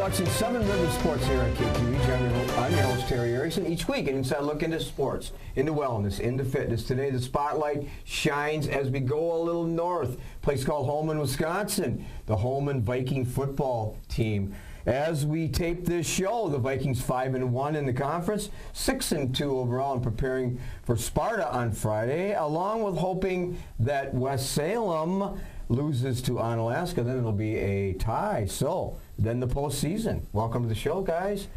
watching Seven Rivers Sports here on KQEG. I'm your host, Terry Erickson. Each week, an inside look into sports, into wellness, into fitness. Today, the spotlight shines as we go a little north. A place called Holmen, Wisconsin. The Holmen Viking football team. As we tape this show, the Vikings 5-1 in the conference, 6-2 overall, and preparing for Sparta on Friday, along with hoping that West Salem loses to Onalaska. Then it'll be a tie. So, then the postseason. Welcome to the show, guys.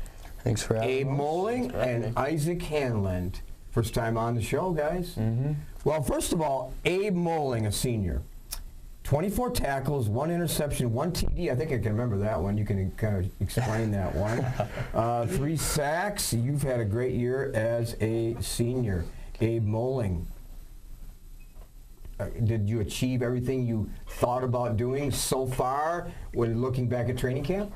Thanks for having us. Abe Molling and Isaac Handland. First time on the show, guys. Well, first of all, Abe Molling, a senior. 24 tackles, 1 interception, 1 TD. I think I can remember that one. You can kind of explain that one. 3 sacks. You've had a great year as a senior. Abe Molling. Did you achieve everything you thought about doing so far when looking back at training camp?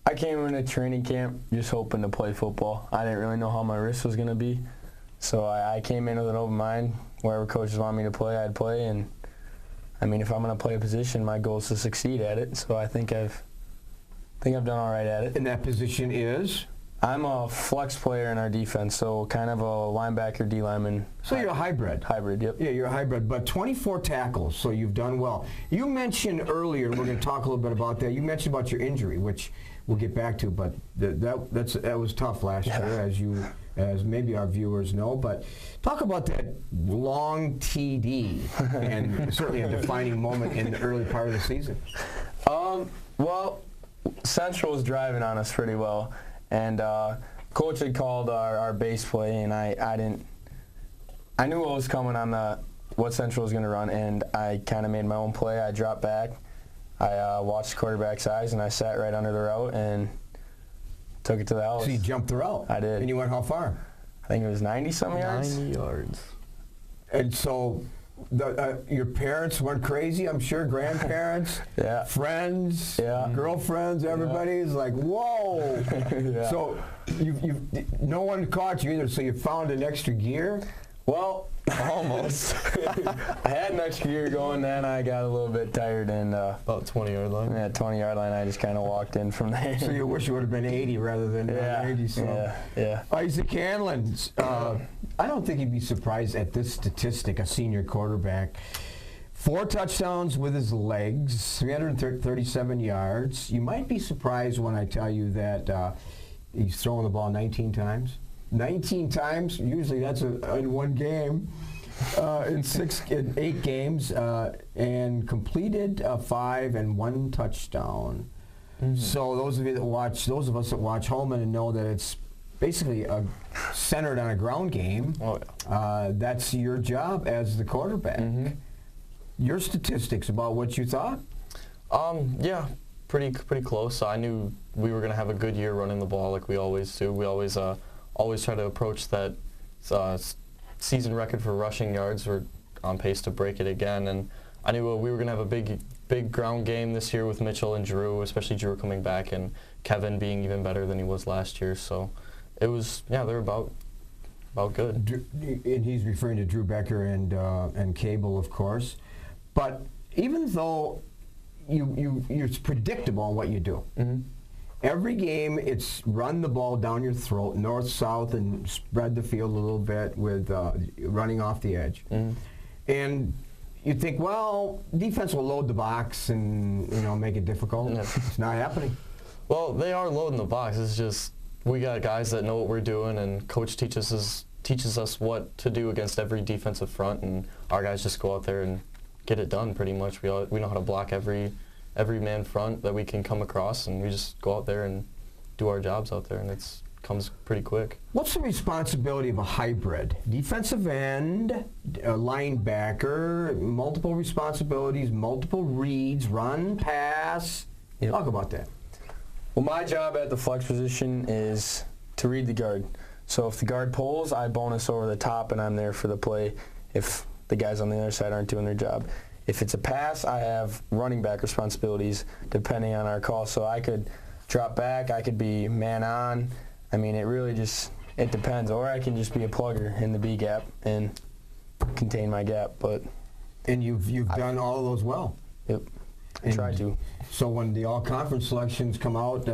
I came into training camp just hoping to play football. I didn't really know how my wrist was going to be. So I came in with an open mind. Wherever coaches want me to play, I'd play. And I mean, if I'm going to play a position, my goal is to succeed at it. So I think I've done all right at it. And that position is? I'm a flex player in our defense, so kind of a linebacker, D-lineman. So you're a hybrid? Hybrid, yep. Yeah, you're a hybrid, but 24 tackles, so you've done well. You mentioned earlier, and we're going to talk a little bit about that, you mentioned about your injury, which we'll get back to, but that was tough last year, as maybe our viewers know. But talk about that long TD, and certainly a defining moment in the early part of the season. Well, Central was driving on us pretty well. And coach had called our base play, and I knew what was coming on what Central was going to run, and I kind of made my own play. I dropped back, I watched the quarterback's eyes, and I sat right under the route and took it to the house. So you jumped the route? I did. And you went how far? I think it was 90-some yards. 90 yards. And so your parents weren't crazy, I'm sure, grandparents, friends, girlfriends, everybo's like, whoa. So no one caught you either, so you found an extra gear? Well, almost. I had an extra gear going, then I got a little bit tired. And about 20-yard line? Yeah, 20-yard line, I just kind of walked in from there. So you wish you would have been 80 rather than 90. So. Yeah. Isaac Handland, I don't think you'd be surprised at this statistic, a senior quarterback. 4 touchdowns with his legs, 337 yards. You might be surprised when I tell you that he's thrown the ball 19 times. 19 times, usually that's in one game, in 8 games, and completed 5 and 1 touchdown. So those of us that watch Holmen and know that it's basically centered on a ground game. That's your job as the quarterback. Your statistics about what you thought? Yeah, pretty close. I knew we were going to have a good year running the ball like we always do. We always try to approach that season record for rushing yards. We're on pace to break it again, and I knew we were going to have a big ground game this year with Mitchell and Drew, especially Drew coming back, and Kevin being even better than he was last year. So it was, they're about good. And he's referring to Drew Becker and Cable, of course. But even though you're predictable on what you do, every game, it's run the ball down your throat, north, south, and spread the field a little bit with running off the edge. And you think, well, defense will load the box and make it difficult. It's not happening. Well, they are loading the box. It's just we got guys that know what we're doing, and coach teaches us what to do against every defensive front, and our guys just go out there and get it done. Pretty much, we know how to block every man front that we can come across, and we just go out there and do our jobs out there, and it comes pretty quick. What's the responsibility of a hybrid? Defensive end, a linebacker, multiple responsibilities, multiple reads, run, pass. Talk about that. Well, my job at the flex position is to read the guard. So if the guard pulls, I bonus over the top, and I'm there for the play if the guys on the other side aren't doing their job. If it's a pass, I have running back responsibilities depending on our call. So I could drop back, I could be man on. I mean, it depends. Or I can just be a plugger in the B gap and contain my gap. And you've done all of those well. Yep. Try to. So when the all-conference selections come out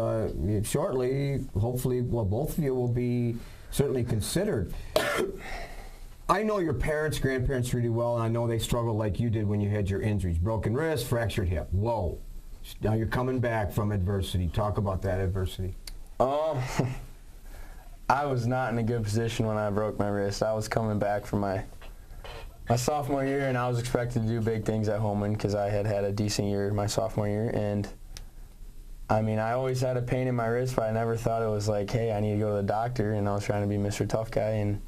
shortly, hopefully, well, both of you will be certainly considered. I know your parents, grandparents really well, and I know they struggled like you did when you had your injuries. Broken wrist, fractured hip. Whoa. Now you're coming back from adversity. Talk about that adversity. I was not in a good position when I broke my wrist. I was coming back from my sophomore year, and I was expected to do big things at Holmen because I had a decent year my sophomore year. And, I mean, I always had a pain in my wrist, but I never thought it was like, hey, I need to go to the doctor, and I was trying to be Mr. Tough Guy. And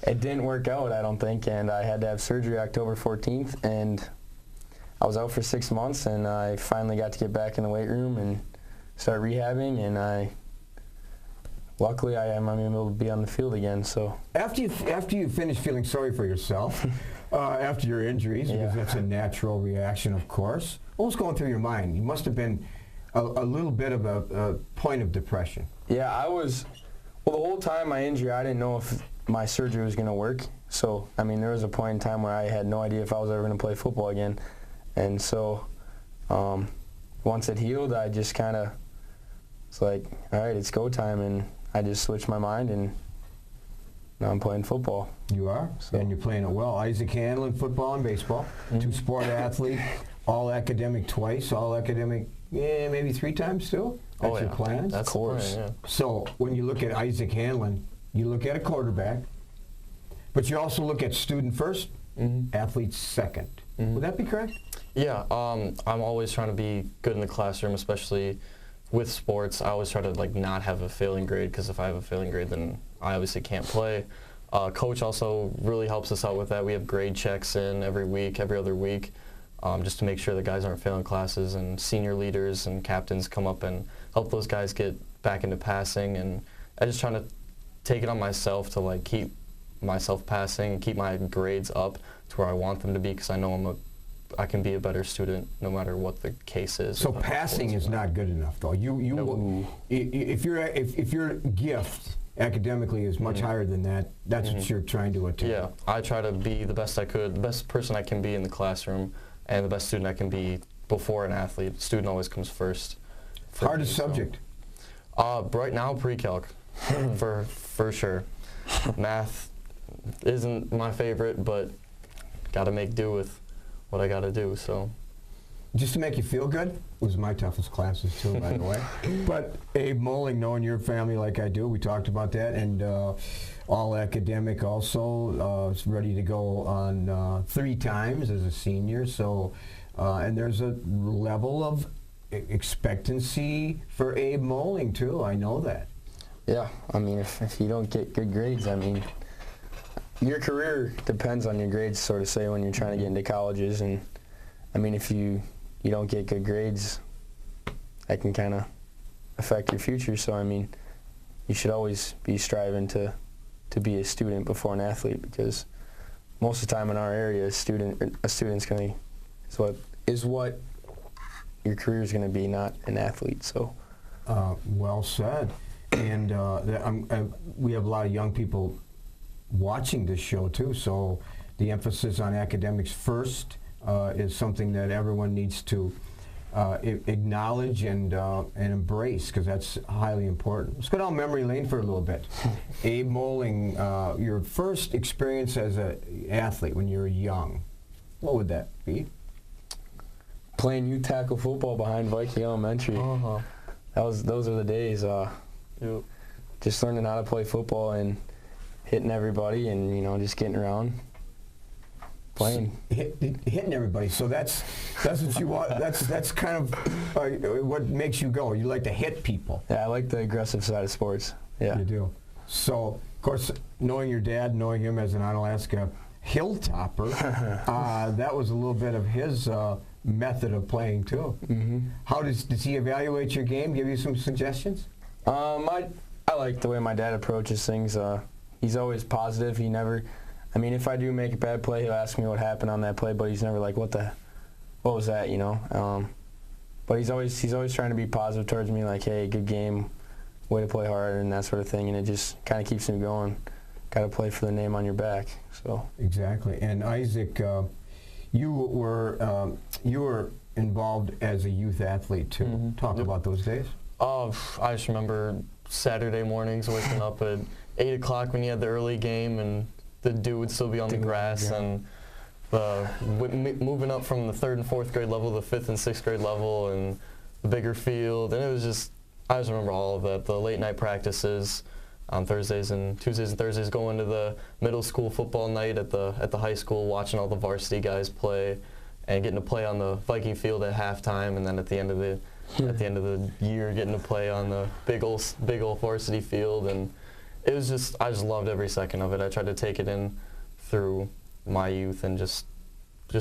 it didn't work out, I don't think, and I had to have surgery October 14th, and I was out for 6 months, and I finally got to get back in the weight room and start rehabbing, and luckily I'm able to be on the field again. So after you finish feeling sorry for yourself after your injuries, because that's a natural reaction, of course, what was going through your mind? You must have been a little bit of a point of depression. Yeah, I was. Well, the whole time my injury, I didn't know if my surgery was going to work. So, I mean, there was a point in time where I had no idea if I was ever going to play football again. And so once it healed, I just kind of was like, all right, it's go time. And I just switched my mind, and now I'm playing football. You are? So. And you're playing it well. Isaac Handland, football and baseball. Two-sport athlete, all-academic twice, all-academic maybe 3 times too? That's your plans? That's of course. The plan, So when you look at Isaac Handland, you look at a quarterback, but you also look at student first, athlete second. Would that be correct? Yeah, I'm always trying to be good in the classroom, especially with sports. I always try to not have a failing grade, because if I have a failing grade, then I obviously can't play. Coach also really helps us out with that. We have grade checks in every week, every other week, just to make sure the guys aren't failing classes, and senior leaders and captains come up and help those guys get back into passing. And I just trying to take it on myself to keep myself passing and keep my grades up to where I want them to be, because I know I can be a better student no matter what the case is. So passing is not good enough, though. If your gift academically is much higher than that, that's what you're trying to attain. Yeah, I try to be the best I could, the best person I can be in the classroom, and the best student I can be before an athlete. Student always comes first. Hardest subject? Right now, pre-calc, for sure. Math isn't my favorite, but got to make do with what I got to do. So, just to make you feel good, was my toughest classes too, by the way. But Abe Molling, knowing your family like I do, we talked about that, and all academic also, is ready to go on 3 times as a senior. So, and there's a level of expectancy for Abe Molling too. I know that. Yeah, I mean, if you don't get good grades, I mean, your career depends on your grades, sort of say, when you're trying to get into colleges. And I mean, if you don't get good grades, that can kind of affect your future. So I mean, you should always be striving to be a student before an athlete, because most of the time in our area, a student's going to is what your career is going to be, not an athlete. So well said. And we have a lot of young people watching this show too, so the emphasis on academics first is something that everyone needs to acknowledge and embrace, because that's highly important. Let's go down memory lane for a little bit. Abe Molling, your first experience as an athlete when you were young, what would that be? Playing youth tackle football behind Viking Elementary. Those are the days. Just learning how to play football and hitting everybody, and just getting around, playing. Hitting everybody. So that's what you want. That's kind of what makes you go. You like to hit people. Yeah, I like the aggressive side of sports. Yeah, you do. So of course, knowing your dad, knowing him as an Onalaska hilltopper, that was a little bit of his method of playing too. How does he evaluate your game? Give you some suggestions? I like the way my dad approaches things. He's always positive. He never, I mean, if I do make a bad play, he'll ask me what happened on that play, but he's never like, what was that, But he's always trying to be positive towards me, like, hey, good game, way to play hard, and that sort of thing, and it just kind of keeps me going. Got to play for the name on your back. So exactly. And Isaac, you were involved as a youth athlete too. Talk about those days. I just remember Saturday mornings waking up at 8 o'clock when you had the early game and the dew would still be on the grass, and moving up from the 3rd and 4th grade level to the 5th and 6th grade level and the bigger field. And it was just, I just remember all of that. The late night practices on Tuesdays and Thursdays, going to the middle school football night at the high school, watching all the varsity guys play and getting to play on the Viking field at halftime, and then at the end of the year getting to play on the big old varsity field. And it was just, I just loved every second of it. I tried to take it in through my youth and just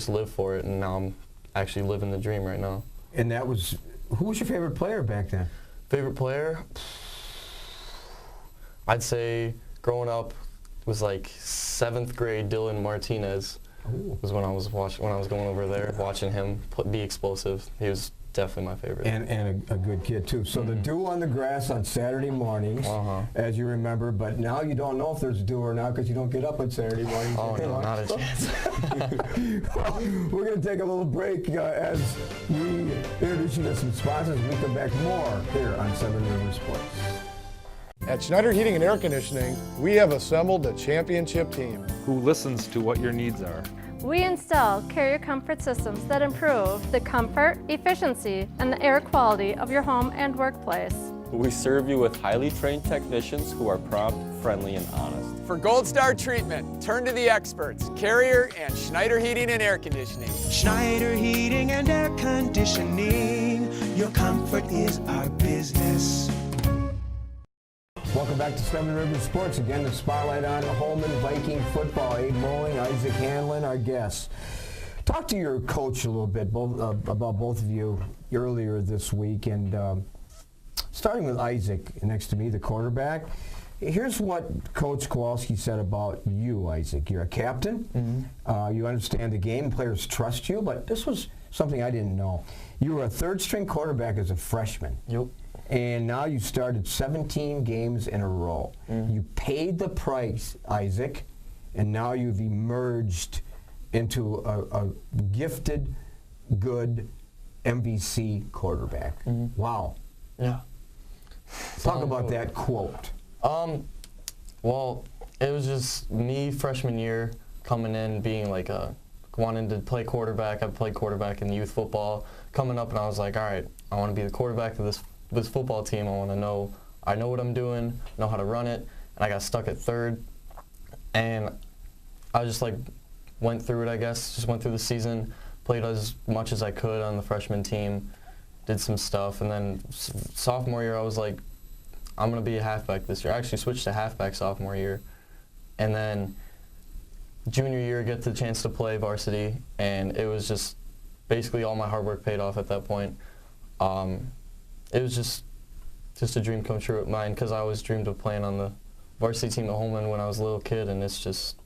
live for it, and now I'm actually living the dream right now. And that was, who was your favorite player back then? Favorite player? I'd say growing up was like 7th grade. Dylan Martinez was when I was going over there, watching him be explosive. He was definitely my favorite. And a good kid too. So the dew on the grass on Saturday mornings, as you remember, but now you don't know if there's dew or not because you don't get up on Saturday mornings. Oh no, not a chance. Well, we're going to take a little break as we introduce you to some sponsors. We come back more here on Seven Rivers Sports. At Schneider Heating and Air Conditioning, we have assembled a championship team who listens to what your needs are. We install carrier comfort systems that improve the comfort, efficiency, and the air quality of your home and workplace. We serve you with highly trained technicians who are prompt, friendly, and honest. For Gold Star treatment, turn to the experts, Carrier and Schneider Heating and Air Conditioning. Schneider Heating and Air Conditioning, your comfort is our business. Welcome back to Seven Rivers Sports. Again, the spotlight on Holmen Viking football. Abe Molling, Isaac Handland, our guests. Talk to your coach a little bit about both of you earlier this week. And starting with Isaac next to me, the quarterback. Here's what Coach Kowalski said about you, Isaac. You're a captain. You understand the game. Players trust you. But this was something I didn't know. You were a third-string quarterback as a freshman. Yep. And now you started 17 games in a row. You paid the price, Isaac, and now you've emerged into a gifted, good MVC quarterback. Wow. Yeah. Talk about that quote. Well, it was just me freshman year coming in, being like wanting to play quarterback. I played quarterback in youth football. Coming up, and I was like, all right, I want to be the quarterback of this football team. I know what I'm doing, know how to run it, and I got stuck at third. And I just went through it, I guess, just went through the season, played as much as I could on the freshman team, did some stuff, and then sophomore year I was like, I'm going to be a halfback this year. I actually switched to halfback sophomore year. And then junior year, get the chance to play varsity, and it was just basically all my hard work paid off at that point. It was just a dream come true of mine, because I always dreamed of playing on the varsity team at Holmen when I was a little kid, and it's just...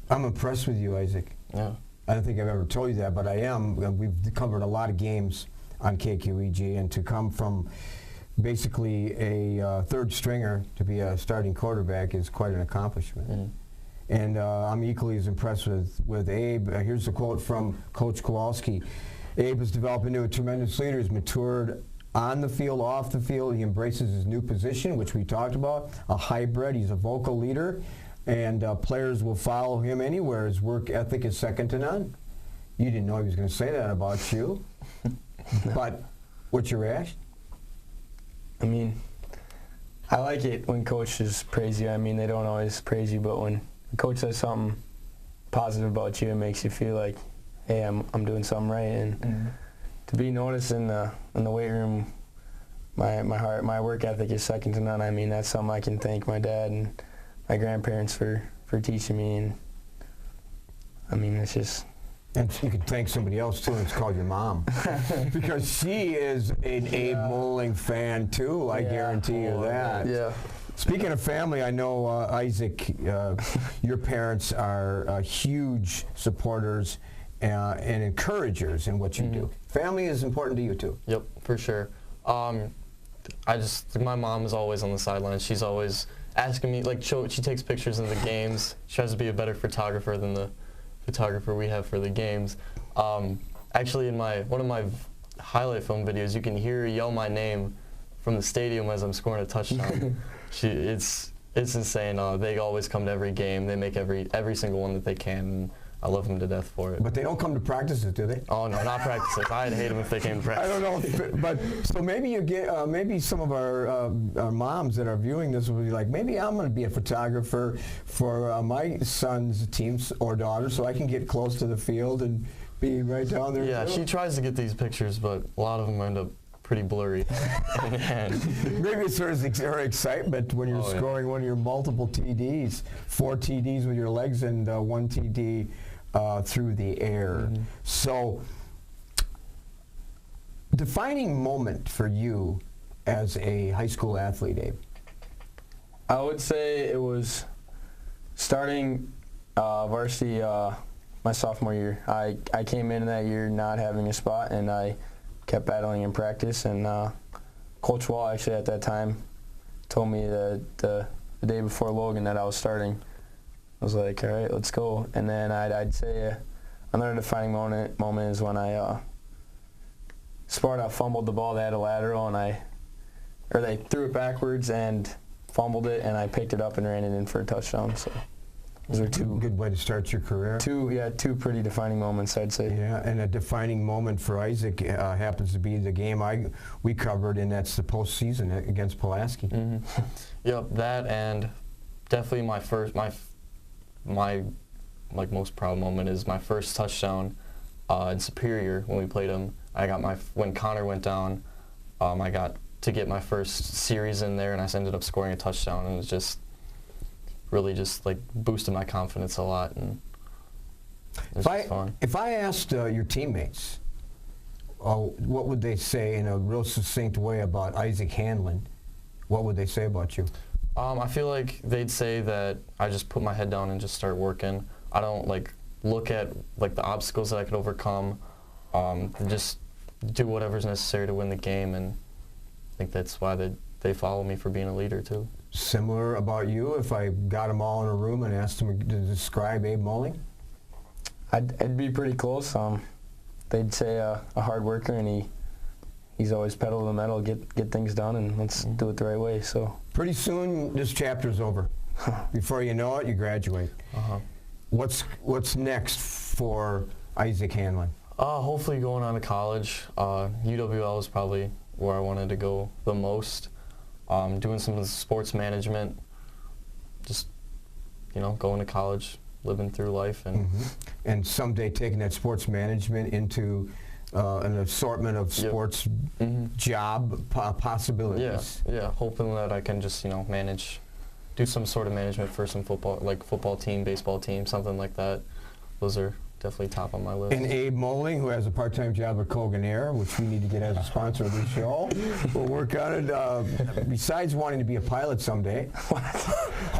I'm impressed with you, Isaac. Yeah. I don't think I've ever told you that, but I am. We've covered a lot of games on KQEG, and to come from basically a third stringer to be a starting quarterback is quite an accomplishment. And I'm equally as impressed with Abe. Here's a quote from Coach Kowalski. Abe has developed into a tremendous leader. He's matured on the field, off the field. He embraces his new position, which we talked about, a hybrid. He's a vocal leader, and players will follow him anywhere. His work ethic is second to none. You didn't know he was going to say that about you, but what's your reaction? I mean, I like it when coaches praise you. I mean, they don't always praise you, but when a coach says something positive about you, it makes you feel like, hey, I'm doing something right. And to be noticed in the weight room, my work ethic is second to none. I mean, that's something I can thank my dad and my grandparents for teaching me. And I mean, it's just... And you can thank somebody else too, and it's called your mom. Because she is an Abe Molling fan too, I guarantee you that. Yeah. Speaking of family, I know, Isaac, your parents are huge supporters and encouragers in what you do. Family is important to you too. Yep, for sure. My mom is always on the sidelines. She's always asking me, she takes pictures in the games. She tries to be a better photographer than the photographer we have for the games. actually in one of my highlight film videos, you can hear her yell my name from the stadium as I'm scoring a touchdown. It's insane. They always come to every game. They make every single one that they can. And I love them to death for it. But they don't come to practices, do they? Oh no, not practices. I'd hate them if they came to practice. I don't know, but so maybe you get maybe some of our moms that are viewing this will be like, maybe I'm going to be a photographer for my son's teams or daughter, so I can get close to the field and be right down there. Yeah, she tries to get these pictures, but a lot of them end up pretty blurry. Maybe it's her excitement when you're scoring one of your multiple TDs, 4 TDs with your legs and 1 TD through the air. So, defining moment for you as a high school athlete, Abe? I would say it was starting varsity my sophomore year. I came in that year not having a spot, and I kept battling in practice. And Coach Wall actually at that time told me that the day before Logan that I was starting. I was like, all right, let's go. And then I'd say another defining moment is when Sparta fumbled the ball. They had a lateral, and they threw it backwards and fumbled it, and I picked it up and ran it in for a touchdown. So those are two good way to start your career. Two pretty defining moments, I'd say. Yeah, and a defining moment for Isaac happens to be the game we covered, and that's the postseason against Pulaski. Yep, that, and definitely my most proud moment is my first touchdown in Superior when we played him. When Connor went down, I got to get my first series in there, and I ended up scoring a touchdown, and it was just really just like boosted my confidence a lot, and it was just fun. If I asked your teammates, what would they say in a real succinct way about Isaac Handland, what would they say about you? I feel like they'd say that I just put my head down and just start working. I don't look at the obstacles that I could overcome. Just do whatever's necessary to win the game, and I think that's why they follow me for being a leader too. Similar about you, if I got them all in a room and asked them to describe Abe Molling? I'd be pretty close. They'd say a hard worker, and he's always pedal to the metal, get things done, and let's do it the right way. So pretty soon this chapter's over. Before you know it, you graduate. What's next for Isaac Handland? Hopefully going on to college. UWL is probably where I wanted to go the most. Doing some of the sports management, just going to college, living through life, and someday taking that sports management into an assortment of sports job possibilities. Yeah, hoping that I can just do some sort of management for some football team, baseball team, something like that. Those are definitely top on my list. And Abe Molling, who has a part-time job at Kogan Air, which we need to get as a sponsor of this show. We'll work on it. Besides wanting to be a pilot someday,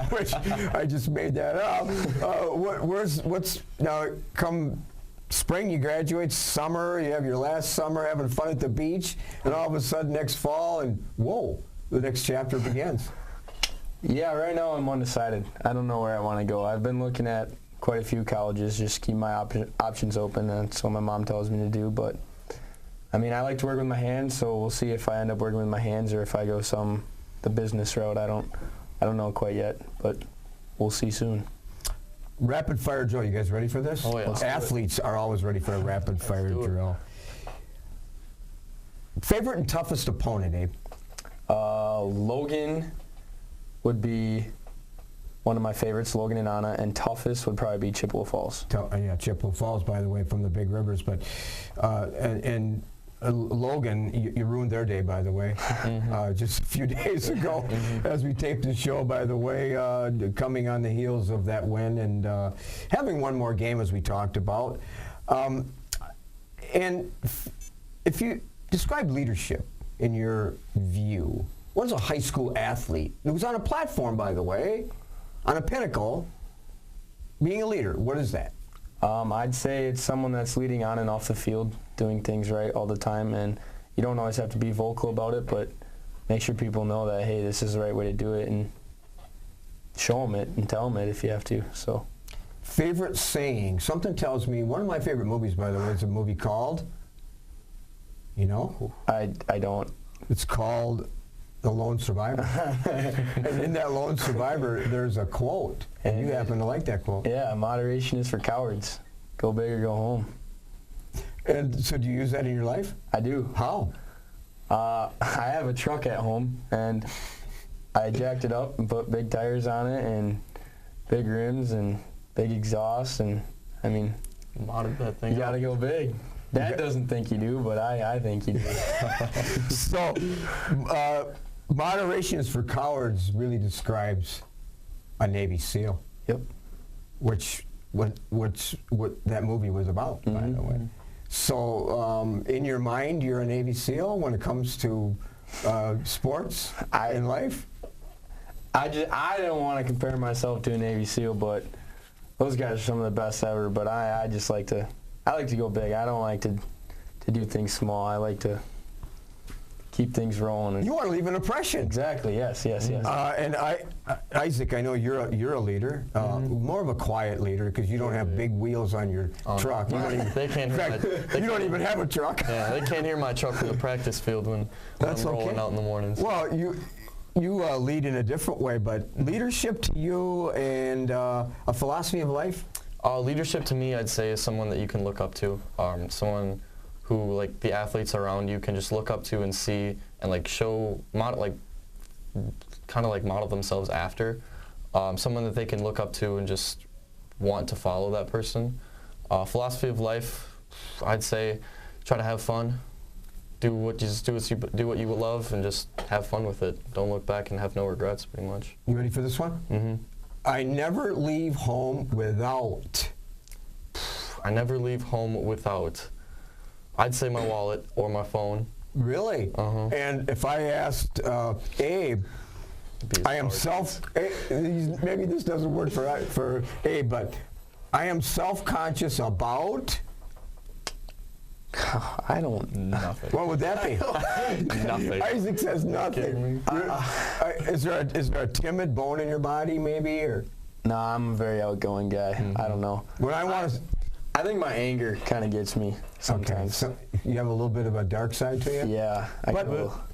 which I just made that up. What's now? Come spring, you graduate. Summer, you have your last summer having fun at the beach, and all of a sudden next fall, and whoa, the next chapter begins. Yeah, right now I'm undecided. I don't know where I want to go. I've been looking at quite a few colleges, just keep my options open, and that's what my mom tells me to do. But I mean, I like to work with my hands, so we'll see if I end up working with my hands or if I go the business route. I don't know quite yet, but we'll see soon. Rapid fire drill. You guys ready for this? Oh yeah. Athletes are always ready for a rapid fire drill. Favorite and toughest opponent, Abe? Logan would be one of my favorites, Logan and Anna, and toughest would probably be Chippewa Falls. Yeah, Chippewa Falls, by the way, from the Big Rivers. But Logan, you ruined their day, by the way, just a few days ago as we taped the show, by the way, coming on the heels of that win and having one more game, as we talked about. And if you describe leadership in your view, what is a high school athlete who's on a platform, by the way, on a pinnacle, being a leader? What is that? I'd say it's someone that's leading on and off the field, doing things right all the time, and you don't always have to be vocal about it, but make sure people know that, hey, this is the right way to do it, and show them it and tell them it if you have to. So favorite saying. Something tells me, one of my favorite movies, by the way, is a movie called, you know? I don't. It's called The Lone Survivor. And in that Lone Survivor, there's a quote. And you happen to like that quote. Yeah, moderation is for cowards. Go big or go home. And so do you use that in your life? I do. How? I have a truck at home, and I jacked it up and put big tires on it and big rims and big exhaust, and I mean, Modded that thing. you gotta go big. Dad doesn't think you do, but I think you do. So, moderation is for cowards really describes a Navy SEAL. Yep. What that movie was about, by the way. So, in your mind, you're a Navy SEAL when it comes to sports in life? I don't want to compare myself to a Navy SEAL, but those guys are some of the best ever. But I just like to go big. I don't like to do things small. I like to keep things rolling. You want to leave an impression. Exactly. Yes. And Isaac, I know you're a leader, more of a quiet leader because you don't have big wheels on your truck. You don't even, They can't hear you don't even have a truck. Yeah, they can't hear my truck from the practice field when I'm rolling out in the mornings. Well, you lead in a different way, but leadership to you and a philosophy of life? Leadership to me, I'd say, is someone that you can look up to. Someone who, like, the athletes around you can just look up to and see and, like, kind of model themselves after. Someone that they can look up to and just want to follow that person. Philosophy of life, I'd say, try to have fun. Do what you love and just have fun with it. Don't look back and have no regrets, pretty much. You ready for this one? Mm-hmm. I never leave home without. I never leave home without. I'd say my wallet or my phone. Really? Uh-huh. And if I asked Abe, maybe this doesn't work for Abe, but I am self-conscious about. I don't. Nothing. What would that be? Nothing. Isaac says nothing. Is there a timid bone in your body, maybe, or? No, I'm a very outgoing guy. I don't know. When I want to. I think my anger kind of gets me sometimes. Okay, so you have a little bit of a dark side to you? Yeah. But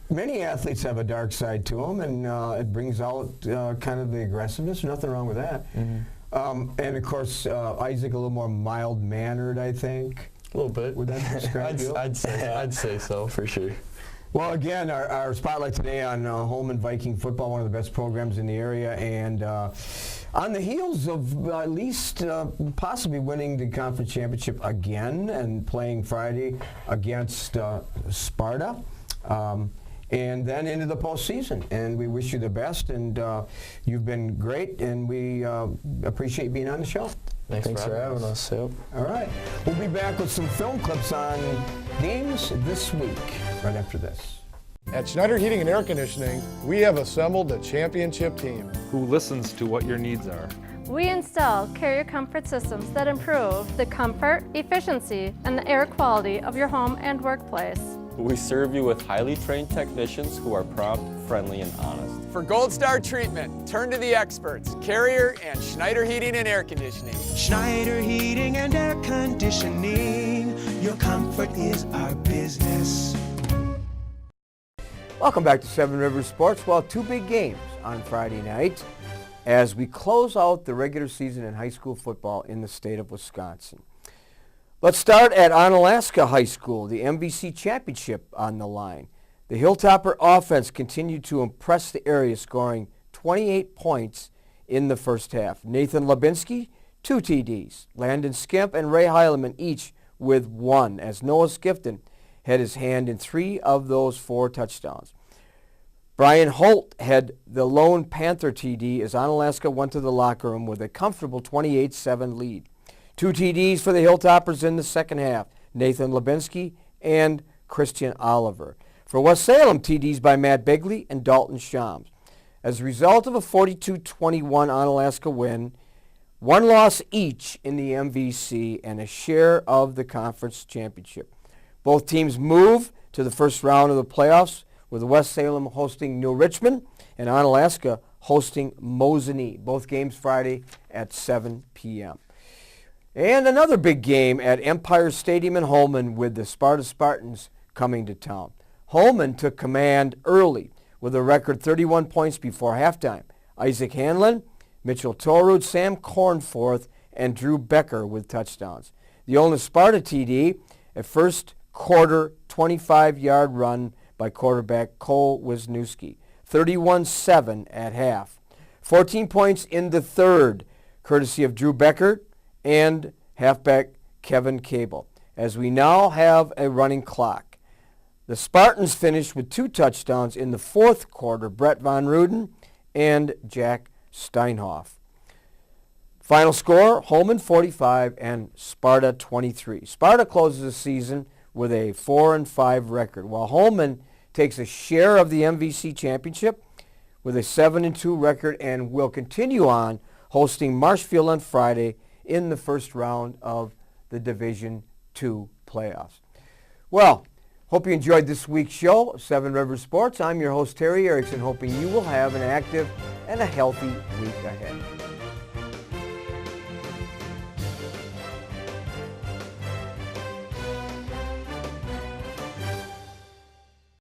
many athletes have a dark side to them, and it brings out kind of the aggressiveness. Nothing wrong with that. And of course, Isaac a little more mild-mannered, I think. A little bit. Would that describe you? I'd say so. For sure. Well, again, our spotlight today on Holmen Viking football, one of the best programs in the area, and on the heels of at least possibly winning the conference championship again and playing Friday against Sparta, and then into the postseason. And we wish you the best, and you've been great, and we appreciate being on the show. Thanks for having us. Yep. All right. We'll be back with some film clips on games this week, right after this. At Schneider Heating and Air Conditioning, we have assembled a championship team. Who listens to what your needs are. We install carrier comfort systems that improve the comfort, efficiency, and the air quality of your home and workplace. We serve you with highly trained technicians who are prompt, friendly, and honest. For Gold Star treatment, turn to the experts, Carrier and Schneider Heating and Air Conditioning. Schneider Heating and Air Conditioning. Your comfort is our business. Welcome back to Seven Rivers Sports. Well, two big games on Friday night as we close out the regular season in high school football in the state of Wisconsin. Let's start at Onalaska High School, the MVC Championship on the line. The Hilltopper offense continued to impress the area, scoring 28 points in the first half. Nathan Labinski, 2 TDs. Landon Skimp and Ray Heileman each with 1, as Noah Skifton had his hand in 3 of those 4 touchdowns. Brian Holt had the lone Panther TD as Onalaska went to the locker room with a comfortable 28-7 lead. 2 TDs for the Hilltoppers in the second half, Nathan Labinski and Christian Oliver. For West Salem, TDs by Matt Bigley and Dalton Shams. As a result of a 42-21 Onalaska win, 1 loss each in the MVC and a share of the conference championship. Both teams move to the first round of the playoffs, with West Salem hosting New Richmond and Onalaska hosting Mosinee. Both games Friday at 7 p.m. And another big game at Empire Stadium in Holmen with the Sparta Spartans coming to town. Holmen took command early with a record 31 points before halftime. Isaac Handland, Mitchell Torud, Sam Cornforth, and Drew Becker with touchdowns. The only Sparta TD, a first quarter 25-yard run by quarterback Cole Wisniewski. 31-7 at half. 14 points in the third, courtesy of Drew Becker and halfback Kevin Cable, as we now have a running clock. The Spartans finished with 2 touchdowns in the fourth quarter, Brett Von Ruden and Jack Steinhoff. Final score, Holmen 45 and Sparta 23. Sparta closes the season with a 4-5 record, while Holmen takes a share of the MVC championship with a 7-2 record and will continue on hosting Marshfield on Friday in the first round of the Division II playoffs. Well, hope you enjoyed this week's show of Seven Rivers Sports. I'm your host, Terry Erickson, hoping you will have an active and a healthy week ahead.